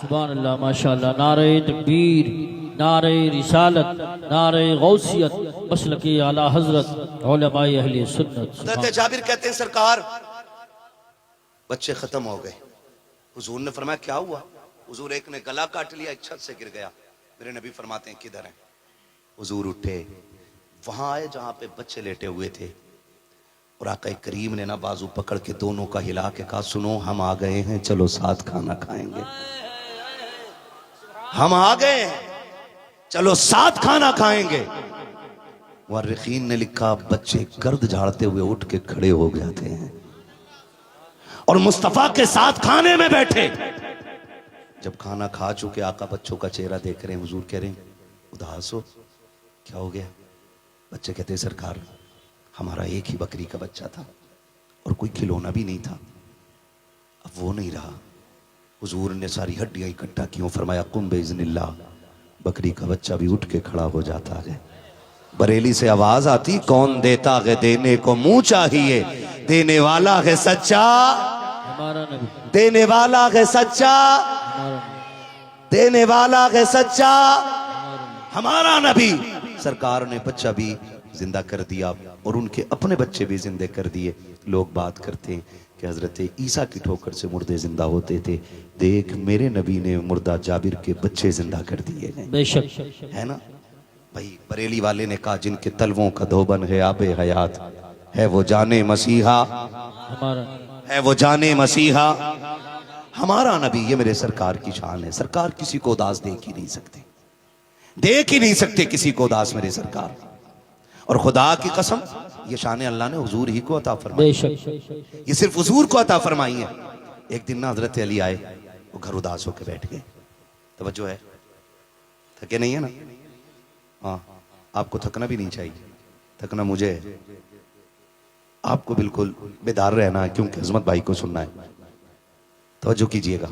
सुभान अल्लाह माशाअल्लाह। नारे तकबीर, नारे रिसालत, नारे गौसियत, मसलके आला हजरत उलमाए अहले सुन्नत। हजरत जाबिर कहते हैं सरकार बच्चे खत्म हो गए। हुजूर ने फरमाया क्या हुआ? हुजूर एक ने गला काट लिया, एक छत से गिर गया। मेरे नबी फरमाते हैं किधर है? हुजूर उठे, वहां आए जहां पे बच्चे लेटे हुए थे, और आका करीम ने ना बाजू पकड़ के दोनों का हिला के कहा सुनो हम आ गए हैं, चलो साथ खाना खाएंगे। हम आ गए हैं, चलो साथ खाना खाएंगे। मुअर्रिखीन ने लिखा बच्चे गर्द झाड़ते हुए उठ के खड़े हो जाते हैं और मुस्तफा के साथ खाने में बैठे। जब खाना खा चुके आका बच्चों का चेहरा देख रहे हैं, हुजूर कह रहे हैं उदास हो, क्या हो गया? बच्चे कहते हैं सरकार हमारा एक ही बकरी का बच्चा था और कोई खिलौना भी नहीं था, अब वो नहीं रहा। हुजूर ने सारी हड्डियां इकट्ठा की, फरमाया कुम बेइज़्निल्लाह, बकरी का बच्चा भी उठ के खड़ा हो जाता है। बरेली से आवाज आती कौन देता है देने को मुंह चाहिए, देने वाला है सच्चा, हमारा नबी, देने वाला है सच्चा, देने वाला है सच्चा हमारा नबी। सरकार ने बच्चा भी जिंदा कर दिया और उनके अपने बच्चे भी जिंदे कर दिए। लोग बात करते हैं कि हजरत ईसा की ठोकर से मुर्दे जिंदा होते थे, देख मेरे नबी ने मुर्दा जाबिर के बच्चे जिंदा कर दिए हैं। बेशक है ना भाई? बरेली वाले ने कहा जिनके तलवों का धोबन है आबे हयात, है वो जाने मसीहा, हमारा है वो जाने मसीहा हमारा नबी। ये मेरे सरकार की शान है। सरकार किसी को उदास देख ही नहीं सकते, देख ही नहीं सकते किसी को उदास मेरे सरकार। और खुदा की कसम ये शान अल्लाह ने हुजूर ही को अता फरमाई, बेशक ये सिर्फ हुजूर को अता फरमाई है। एक दिन ना हजरत अली आए, वो घर उदास होकर बैठ गए। तवज्जो है, थके नहीं है ना? हाँ, आपको थकना भी नहीं चाहिए, थकना मुझे है, आपको बिल्कुल बेदार रहना है क्योंकि अजमत भाई को सुनना है। तवज्जो कीजिएगा।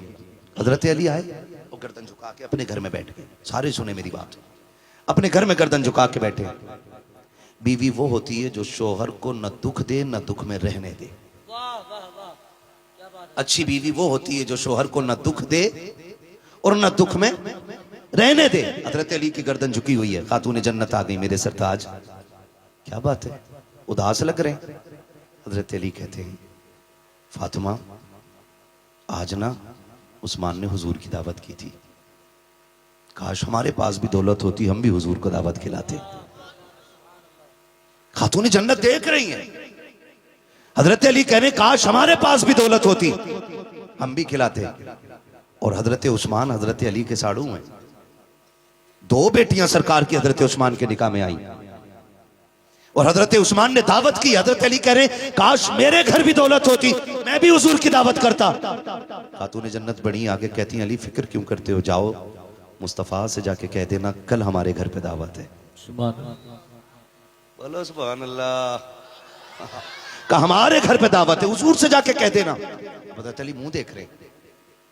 हजरत अली आए, वो गर्दन झुका के अपने घर में बैठ गए। सारे सुने मेरी बात, अपने घर में गर्दन झुका के बैठे। बीवी वो होती है जो शोहर को न दुख दे न दुख में रहने दे। अच्छी बीवी वो होती है जो शोहर को न दुख दे और न दुख में रहने दे। हजरत अली की गर्दन झुकी हुई है, खातून जन्नत आ गई मेरे सरताज। क्या बात है, उदास लग रहे हैं? हजरत अली कहते हैं फातिमा आज ना उस्मान ने हुजूर की दावत की थी, काश हमारे पास भी दौलत होती हम भी हुजूर को दावत खिलाते। खातून जन्नत देख रही हैं। हजरत अली कह रहे काश हमारे पास भी दौलत होती हम भी खिलाते। और हजरत उस्मान हजरत अली के साड़ू हैं। दो बेटियां सरकार की हजरत उस्मान के निकाह में आई और हजरत उस्मान ने दावत की। हजरत अली कह रहे काश मेरे घर भी दौलत होती, मैं भी हुजूर की दावत करता। खातून जन्नत बड़ी आगे कहती हैं अली फिक्र क्यों करते हो, जाओ मुस्तफ़ा से जाके कह देना कल हमारे घर पे दावत है। बोलो सुभान अल्लाह। कहा हमारे घर पे दावत है, हुजूर से जाके कह देना। हजरत अली मुंह देख रहे,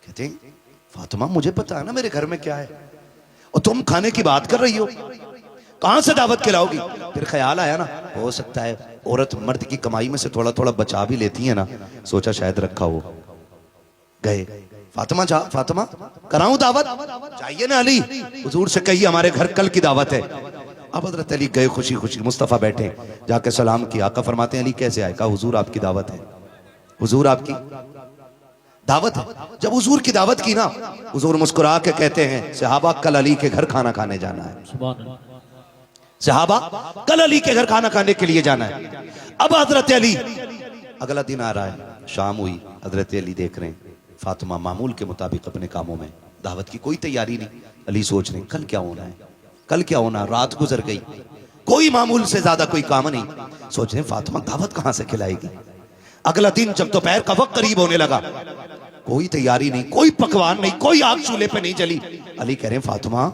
कहते हैं फातिमा मुझे पता है ना मेरे घर में क्या है, और तुम खाने की बात कर रही हो, कहां से दावत खिलाओगी। फिर ख्याल आया ना हो सकता है औरत मर्द की कमाई में से थोड़ा थोड़ा बचा भी लेती है ना, सोचा शायद रखा हो। गए फातिमा जा, फातिमा कराऊं दावत, चाहिए ना अली, हुजूर से कहिए हमारे घर कल की दावत है। अब हजरत अली गए खुशी खुशी, मुस्तफ़ा बैठे, जाके सलाम किया। आका फरमाते हैं अली कैसे आए, कहा हुजूर आपकी दावत है, हुजूर आपकी दावत है। जब हुजूर की दावत की ना, हुजूर मुस्कुरा के कहते हैं सहाबा कल अली के घर खाना खाने जाना है, सहाबा कल अली के घर खाना खाने के लिए जाना है। अब हजरत अली, अगला दिन आ रहा है, शाम हुई, हजरत अली देख रहे हैं फातिमा मामूल के मुताबिक अपने कामों में, दावत की कोई तैयारी नहीं। अली सोच रहे कल क्या होना है, कल क्या होना। रात गुजर गई, कोई मामूल से ज्यादा कोई काम नहीं। सोच रहे फातिमा दावत कहां से खिलाएगी। अगला दिन जब दोपहर का वक्त करीब होने लगा, कोई तैयारी नहीं, कोई पकवान नहीं, कोई आग चूल्हे पे नहीं जली। अली कह रहे फातिमा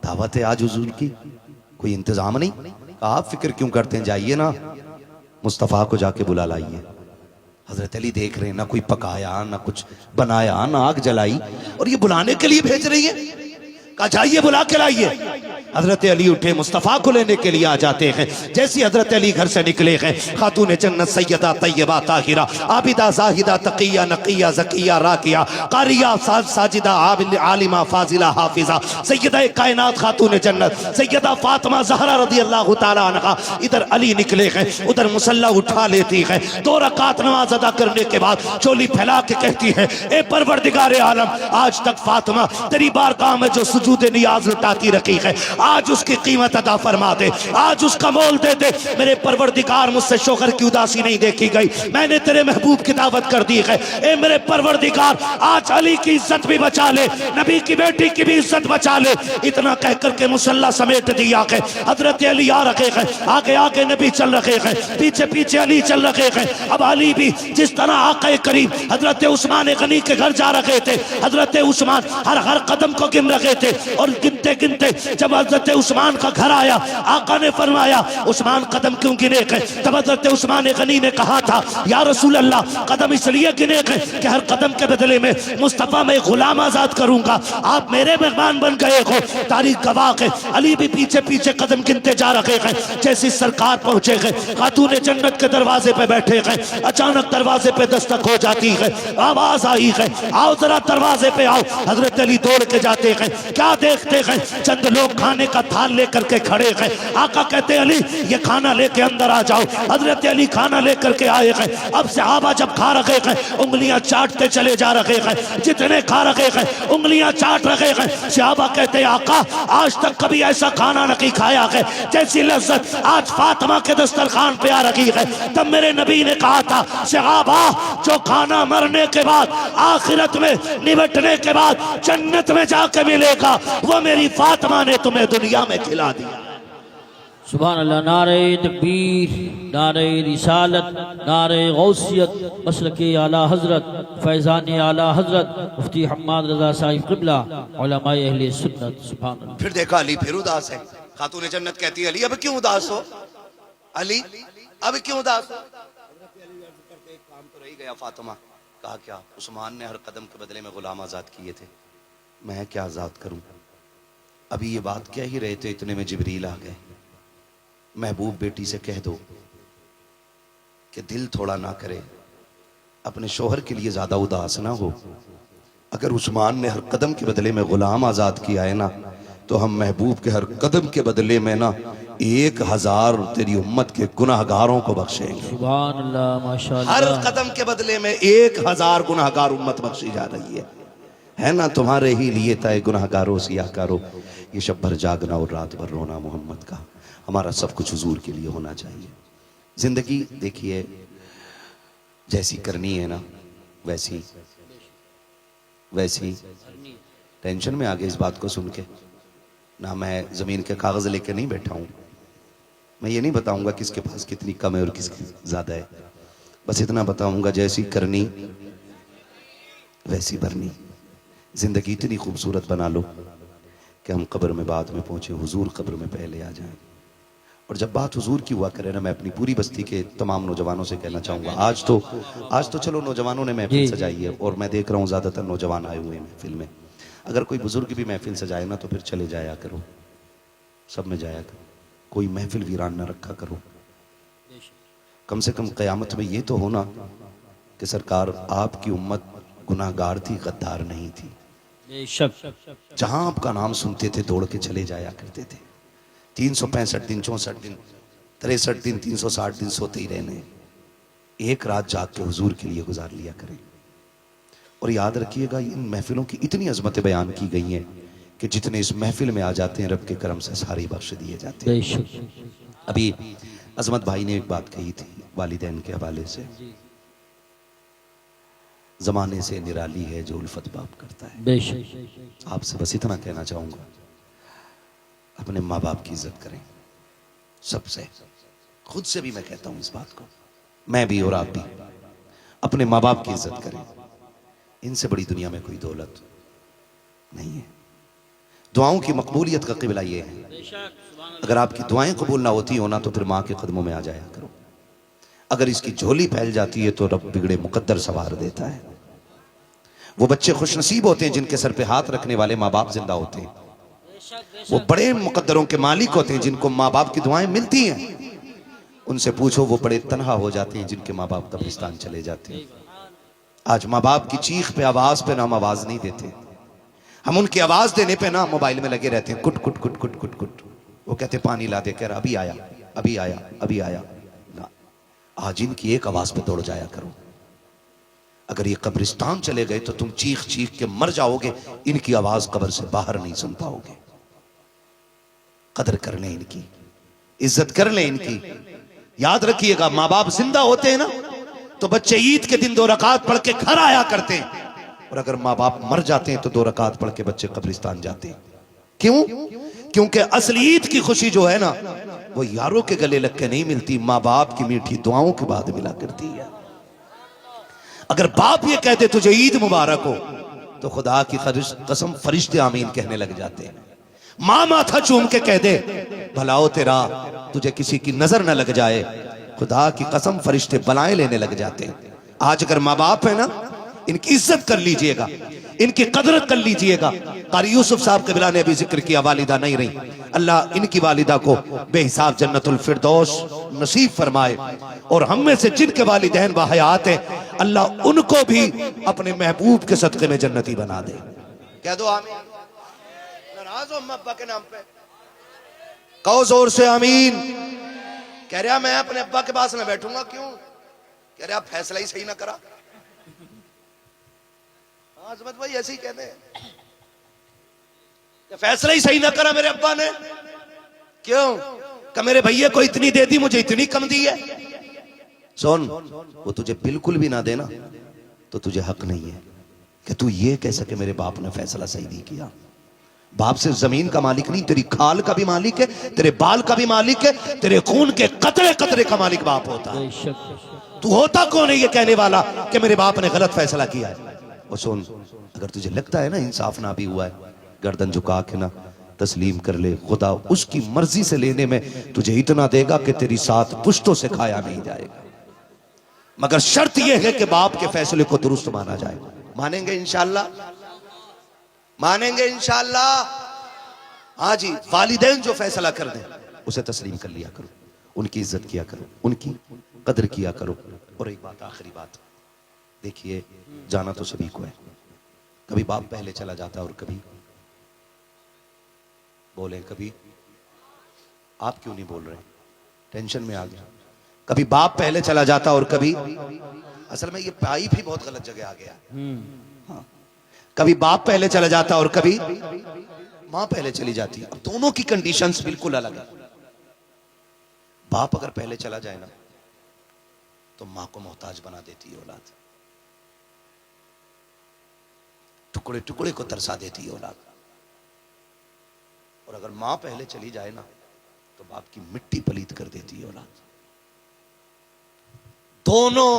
दावत है आज हुजूर की, कोई इंतजाम नहीं। आप फिक्र क्यों करते हैं, जाइए ना मुस्तफ़ा को जाके बुला लाइए। हजरत अली देख रहे हैं ना कोई पकाया, ना कुछ बनाया, ना आग जलाई, और ये बुलाने के लिए भेज रही है। कहा जाइए बुला के लाइए। हजरत अली उठे, मुस्तफ़ा को लेने के लिए आ जाते हैं। जैसी हजरत अली घर से निकले हैं, खातून जन्नत सैयदा तैयबा ताहिरा आबिदा जाहिदा तकिया नकिया ज़किया राकिया कारिया साजिदा आलिमा फाजिला हाफिजा सैयदा कायनात खातून जन्नत सैयदा फातिमा ज़हरा रज़ी अल्लाह तआला अन्हा इधर अली निकले हैं, उधर मुसल्ला उठा लेती है। 2 रकात नमाज अदा करने के बाद चोली फैला के कहती है ए परवरदिगार आलम, आज तक फातिमा तेरी बारगाह में जो सुजूद नियाज लुटाती रखी है, आज उसकी कीमत अदा फरमा दे, आज उसका मोल दे दे। मेरे परवरदिगार मुझसे शोहर की उदासी नहीं देखी गई, मैंने तेरे महबूब की दावत कर दी है। ए मेरे परवरदिगार आज अली की इज्जत भी बचा ले, नबी की बेटी की भी इज्जत बचा ले। इतना कह करके मुसल्ला समेट दिया है। हजरत अली आ रखे हैं, आगे आगे नबी चल रखे हैं, पीछे पीछे अली चल रखे हैं। अब अली भी जिस तरह आका करीम हजरत उस्मान गनी के घर जा रखे थे, हजरत उस्मान हर कदम को गिन रखे थे, और गिनते गिनते जब हजरत उस्मान का घर आया, आका ने फरमाया उस्मान कदम क्यों गिने गए। तब हजरत उस्मान गनी ने कहा था या रसूल अल्लाह कदम इसलिए गिने गए कि हर कदम के बदले में मुस्तफ़ा में गुलाम आजाद करूंगा, आप मेरे मेहमान बन गए हो। तारीख गवाह है, अली भी पीछे पीछे कदम गिनते जा रहे हैं। जैसी सरकार पहुंचे गए, खातून जन्नत के दरवाजे पे बैठे गए, अचानक दरवाजे पे दस्तक हो जाती है, आवाज आई है आओ जरा दरवाजे पे आओ। हजरत अली दौड़ के जाते हैं, क्या देखते हैं चंद लोग खाने का थाल लेकर के खड़े हैं। आका कहते अली ये खाना लेके अंदर आ जाओ। हजरत अली खाना लेकर के आए हैं। अब सहाबा जब खा रहे हैं, उंगलियां चाटते चले जा रहे हैं, जितने खा रहे हैं उंगलियां चाट रहे हैं। सहाबा कहते आका आज तक कभी ऐसा खाना नहीं खाया है जैसी लज्जत आज फातिमा के दस्तरखान पे आ रही है। तब मेरे नबी ने कहा था सहाबा जो खाना मरने के बाद आखिरत में निबटने के बाद जन्नत में जाके मिलेगा, वो मेरी फातिमा ने तुम्हें दुनिया में खिला दिया। सुभान अल्लाह। नारे तकबीर, नारे रिसालत, नारे गौसियत, मसलके आला हजरत, फैज़ान आला हजरत मुफ्ती हम्माद रज़ा साहिब क़िबला उलमाए अहले सुन्नत। सुभान अल्लाह। फिर देखा अली फिर उदास है। खातून जन्नत कहती है अली अब क्यों उदास हो, अली अब क्यों उदास हो। एक काम तो रह गया फातिमा। कहा क्या, उस्मान ने हर कदम के बदले में गुलाम आजाद किए थे, मैं क्या आजाद करूं। अभी ये बात कह ही रहे थे, इतने में जिब्रील आ गए। महबूब बेटी से कह दो कि दिल थोड़ा ना करे, अपने शोहर के लिए ज्यादा उदास ना हो। अगर उस्मान ने हर कदम के बदले में गुलाम आजाद किया है ना, तो हम महबूब के हर कदम के बदले में ना 1000 तेरी उम्मत के गुनाहगारों को बख्शेंगे। सुभान अल्लाह, माशाअल्लाह। हर कदम के बदले में 1000 गुनाहगार उम्मत बख्शी जा रही है ना। तुम्हारे ही लिए तय गुनाहगारों सियाकारो, ये शब भर जागना और रात भर रोना मोहम्मद का। हमारा सब कुछ हुजूर के लिए होना चाहिए। जिंदगी देखिए जैसी करनी है ना वैसी वैसी। टेंशन में आ गए इस बात को सुन के ना, मैं जमीन के कागज लेके नहीं बैठा हूं, मैं ये नहीं बताऊंगा किसके पास कितनी कम है और किसकी ज्यादा है, बस इतना बताऊंगा जैसी करनी वैसी भरनी। जिंदगी इतनी खूबसूरत बना लो कि हम कब्र में बाद में पहुंचे, हुजूर कब्र में पहले आ जाएं। और जब बात हुजूर की हुआ करे ना, मैं अपनी पूरी बस्ती के तमाम नौजवानों से कहना चाहूंगा, आज तो चलो नौजवानों ने महफिल सजाई है और मैं देख रहा हूँ ज्यादातर नौजवान आए हुए हैं महफिल में। अगर कोई बुजुर्ग भी महफिल सजाए ना तो फिर चले जाया करो, सब में जाया करो, कोई महफिल वीरान ना रखा करो। कम से कम क़यामत में ये तो होना कि सरकार आपकी उम्मत गुनाहगार थी, गद्दार नहीं थी। जहां आपका नाम सुनते थे दौड़ के चले जाया करते थे। 365 दिन, 64 दिन, 63 दिन, 360 दिन सोते ही रहने, एक रात जाग के हुजूर के लिए गुजार लिया करें। और याद रखिएगा, इन महफिलों की इतनी अजमतें बयान की गई हैं कि जितने इस महफिल में आ जाते हैं रब के करम से सारे बख्श दिए जाते हैं। अभी अजमत भाई ने एक बात कही थी वालिदैन के हवाले से, जमाने से निराली है जो उल्फत बाप करता है। आपसे बस इतना कहना चाहूंगा, अपने माँ बाप की इज्जत करें, सबसे, खुद से भी मैं कहता हूं इस बात को, मैं भी और आप भी अपने माँ बाप की इज्जत करें। इनसे बड़ी दुनिया में कोई दौलत नहीं है। दुआओं की मकबूलियत का क़िबला ये है, अगर आपकी दुआएं कबूल ना होती हो ना तो फिर माँ के कदमों में आ जाया करो। अगर इसकी झोली फैल जाती है तो रब बिगड़े मुकद्दर सवार देता है। वो बच्चे खुशनसीब होते हैं जिनके सर पे हाथ रखने वाले माँ बाप जिंदा होते हैं। वो बड़े मुकद्दरों के मालिक होते हैं जिनको माँ बाप की दुआएं मिलती हैं। उनसे पूछो, वो बड़े तन्हा हो जाते हैं जिनके माँ बाप कब्रिस्तान चले जाते हैं। आज माँ बाप की चीख पे, आवाज पे ना हम आवाज नहीं देते, हम उनकी आवाज देने पे ना मोबाइल में लगे रहते हैं, कुट कुट कुट कुट कुट कुट। वो कहते पानी ला दे, कह रहा अभी आया अभी आया अभी आया ना। आज इनकी एक आवाज पे दौड़ जाया करो। अगर ये कब्रिस्तान चले गए तो तुम चीख चीख के मर जाओगे, इनकी आवाज कब्र से बाहर नहीं सुन पाओगे। कदर कर लें इनकी, इज्जत कर लें इनकी। याद रखिएगा, माँ बाप जिंदा होते हैं ना तो बच्चे ईद के दिन 2 रकात पढ़ के घर आया करते हैं, और अगर माँ बाप मर जाते हैं तो 2 रकात पढ़ के बच्चे कब्रिस्तान जाते हैं। क्यों? क्योंकि असली ईद की खुशी जो है ना वो यारों के गले लग के नहीं मिलती, माँ बाप की मीठी दुआओं के बाद मिला करती है। अगर बाप ये कहते तुझे ईद मुबारक हो तो खुदा की कसम फरिश्ते आमीन कहने लग जाते हैं। माँ माथा चूम के कह दे भलाओ तेरा, तुझे किसी की नजर न लग जाए, खुदा की कसम फरिश्ते बलाएं लेने लग जाते हैं। आज अगर माँ बाप है ना, इनकी इज्जत कर लीजिएगा, इनकी कदरत कर लीजिएगा। कारी यूसुफ साहब कबिला ने अभी जिक्र किया, वालिदा नहीं रही, अल्लाह इनकी वालिदा को बेहिसाब जन्नतुल फिरदौस नसीब फरमाए, और हम में से जिनके वालिदैन बाहयात हैं अल्लाह उनको भी अपने महबूब के सदक़े में जन्नती बना दे। कह दो आमीन। नाराज हो अम्मा अब्बा के नाम पे? कहो जोर से आमीन। कह रहा मैं अपने अब्बा के पास में बैठूंगा। क्यों? कह रहा फैसला ही सही ना करा। आजमत भाई ऐसे ही कहते हैं, फैसला ही सही ना करा मेरे अब्बा ने। क्यों? कि मेरे भैया को इतनी दे दी, मुझे इतनी कम दी है। सुन, वो तुझे बिल्कुल भी ना देना तो तुझे हक नहीं है कि तू ये कह सके मेरे बाप ने फैसला सही नहीं किया। बाप सिर्फ जमीन का मालिक नहीं, तेरी खाल का भी मालिक है, तेरे बाल का भी मालिक है, तेरे खून के कतरे कतरे का मालिक बाप होता है। तू होता कौन है ये कहने वाला कि मेरे बाप ने गलत फैसला किया है? और सुन, अगर तुझे लगता है ना इंसाफ ना भी हुआ है, गर्दन झुका के ना तस्लीम कर ले। खुदा उसकी मर्जी से लेने में तुझे इतना देगा कि तेरी 7 पुश्तों से खाया नहीं जाएगा, मगर शर्त यह है कि बाप के फैसले को दुरुस्त माना जाए। मानेंगे इंशाअल्लाह? मानेंगे इंशाअल्लाह? हाँ जी, वालिदैन जो फैसला कर दें उसे तस्लीम कर लिया करो, उनकी इज्जत किया करो, उनकी कदर किया करो। और एक बात, आखिरी बात, देखिए जाना तो सभी को है, कभी बाप पहले चला जाता और कभी, बोले कभी, आप क्यों नहीं बोल रहे? टेंशन में आ गया। कभी बाप पहले चला जाता और कभी, असल में ये पाइप ही बहुत गलत जगह आ गया। हाँ, कभी बाप पहले चला जाता और कभी मां पहले चली जाती। अब दोनों की कंडीशंस बिल्कुल अलग है। बाप अगर पहले चला जाए ना तो मां को मोहताज बना देती है औलाद, टुकड़े टुकड़े को तरसा देती है औलाद। और अगर मां पहले चली जाए ना तो बाप की मिट्टी पलीत कर देती है औलाद। दोनों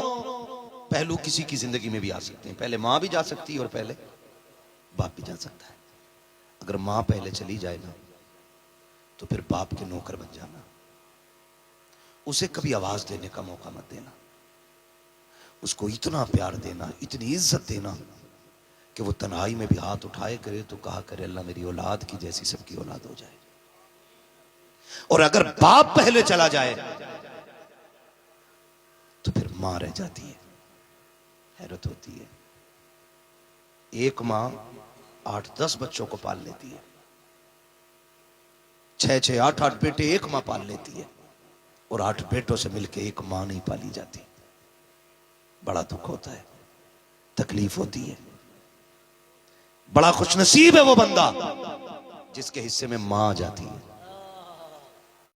पहलू किसी की जिंदगी में भी आ सकते हैं। पहले मां भी जा सकती है और पहले बाप भी जा सकता है। अगर मां पहले चली जाए ना तो फिर बाप के नौकर बन जाना, उसे कभी आवाज देने का मौका मत देना, उसको इतना प्यार देना, इतनी इज्जत देना कि वो तन्हाई में भी हाथ उठाए करे तो कहा करे अल्लाह मेरी औलाद की जैसी सबकी औलाद हो जाए। और अगर बाप पहले चला जाए तो फिर मां रह जाती है। हैरत होती है, एक मां 8-10 बच्चों को पाल लेती है, 6-6, 8-8 बेटे एक मां पाल लेती है, और 8 बेटों से मिलकर एक मां नहीं पाली जाती। बड़ा दुख होता है, तकलीफ होती है। बड़ा खुशनसीब है वो बंदा जिसके हिस्से में मां आ जाती है।